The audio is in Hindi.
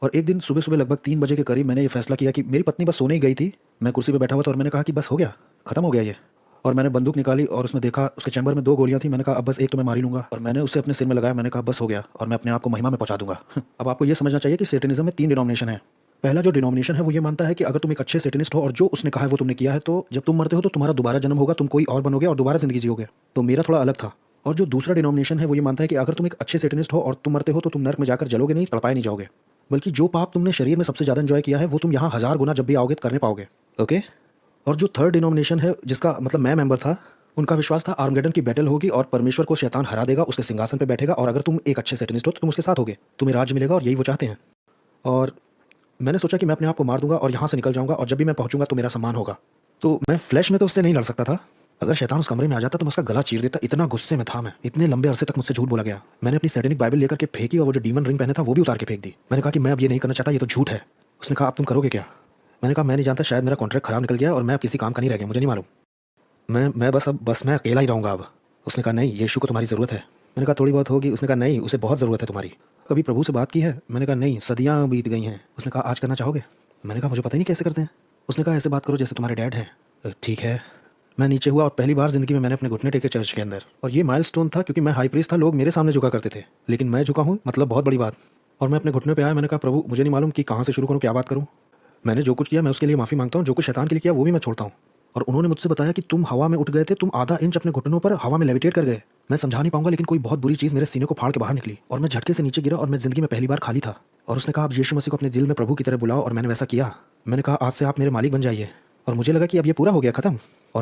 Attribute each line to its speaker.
Speaker 1: और एक दिन सुबह-सुबह लगभग 3 बजे के करीब मैंने ये फ़ैसला किया कि मेरी पत्नी बस सोने ही गई थी। मैं कुर्सी पे बैठा हुआ था और मैंने कहा कि बस हो गया, ख़त्म हो गया ये। और मैंने बंदूक निकाली और उसमें देखा उसके चैम्बर में 2 गोलियाँ थी। मैंने कहा अब बस एक तो मैं मार ही लूँगा और मैंने उसे अपने सिर में लगाया। मैंने कहा बस हो गया और मैं अपने आप को महिमा में पहुँचा दूँगा। अब आपको ये समझना चाहिए कि सैटेनिज़्म में 3 डिनोमिनेशन है। पहला जो डिनोमिनेशन है वो ये मानता है कि अगर तुम एक अच्छे सैटेनिस्ट हो और जो उसने कहा है वो तुमने किया है, तो जब तुम मरते हो तो तुम्हारा दोबारा जन्म होगा, तुम कोई और बनोगे और दोबारा ज़िंदगी जियोगे। तो मेरा थोड़ा अलग था। और जो दूसरा डिनोमिनेशन है वो ये मानता है कि अगर तुम एक अच्छे सैटेनिस्ट हो और तुम मरते हो तो तुम नर्क में जाकर जलोगे नहीं, तड़पाए नहीं जाओगे। बल्कि जो पाप तुमने शरीर में सबसे ज़्यादा एंजॉय किया है वो तुम यहाँ 1000 गुना जब भी आओगे तो करने पाओगे। ओके। और जो थर्ड डिनोमिनेशन है जिसका मतलब मैं मेंबर था, उनका विश्वास था आर्मगेडन की बैटल होगी और परमेश्वर को शैतान हरा देगा, उसके सिंहासन पे बैठेगा और अगर तुम एक अच्छे सैटेनिस्ट हो तो तुम उसके साथ होगे, तुम्हें राज्य मिलेगा और यही वो चाहते हैं। और मैंने सोचा कि मैं अपने आप को मार दूंगा और यहाँ से निकल जाऊंगा और जब भी मैं पहुंचूंगा तो मेरा सम्मान होगा। तो मैं फ्लैश में तो उससे नहीं लड़ सकता था। अगर शैतान उस कमरे में आ जाता तो मैं उसका गला चीर देता। इतना गुस्से में था मैं। इतने लंबे अरसे तक मुझसे झूठ बोला गया। मैंने अपनी सैटेनिक बाइबल लेकर के फेंकी और वो जो डीमन रिंग पहने था वो भी उतार के फेंक दी। मैंने कहा कि मैं अब ये नहीं करना चाहता, ये तो झूठ है। उसने कहा अब तुम करोगे क्या? मैंने कहा मैं नहीं जानता, शायद मेरा कॉन्ट्रैक्ट खराब निकल गया और मैं अब किसी काम का नहीं रह गया, मुझे नहीं मालूम। मैं बस मैं अकेला ही रहूँगा अब। उसने कहा नहीं, यीशु को तुम्हारी ज़रूरत है। मैंने कहा थोड़ी बहुत होगी। उसने कहा नहीं, उसे बहुत ज़रूरत है तुम्हारी। कभी प्रभु से बात की है? मैंने कहा नहीं, सदियाँ बीत गई हैं। उसने कहा आज करना चाहोगे? मैंने कहा मुझे पता ही नहीं कैसे करते हैं। उसने कहा ऐसे बात करो जैसे तुम्हारे डैड हैं। ठीक है। मैं नीचे हुआ और पहली बार ज़िंदगी में मैंने अपने घुटने टेके चर्च के अंदर। और ये माइलस्टोन था क्योंकि मैं हाई प्रीस्ट था, लोग मेरे सामने झुका करते थे, लेकिन मैं झुका हूँ, मतलब बहुत बड़ी बात। और मैं अपने घुटने पे आया। मैंने कहा प्रभु मुझे नहीं मालूम कि कहाँ से शुरू करूँ, क्या बात करूँ। मैंने जो कुछ किया मैं उसके लिए माफ़ी मांगता हूँ, जो कुछ शैतान के लिए किया वो भी मैं छोड़ता हूँ। और उन्होंने मुझसे बताया कि तुम हवा में उठ गए थे, तुम आधा इंच अपने घुटनों पर हवा में लेविटेट कर गए। मैं समझा नहीं पाऊंगा लेकिन कोई बहुत बुरी चीज़ मेरे सीने को फाड़ के बाहर निकली और मैं झटके से नीचे गिरा और मैं ज़िंदगी में पहली बार खाली था। और उसने कहा आप यीशु मसीह को अपने दिल में प्रभु की तरह बुलाओ और मैंने वैसा किया। मैंने कहा आज से आप मेरे मालिक बन जाइए और मुझे लगा कि अब ये पूरा हो गया, ख़त्म। और मैं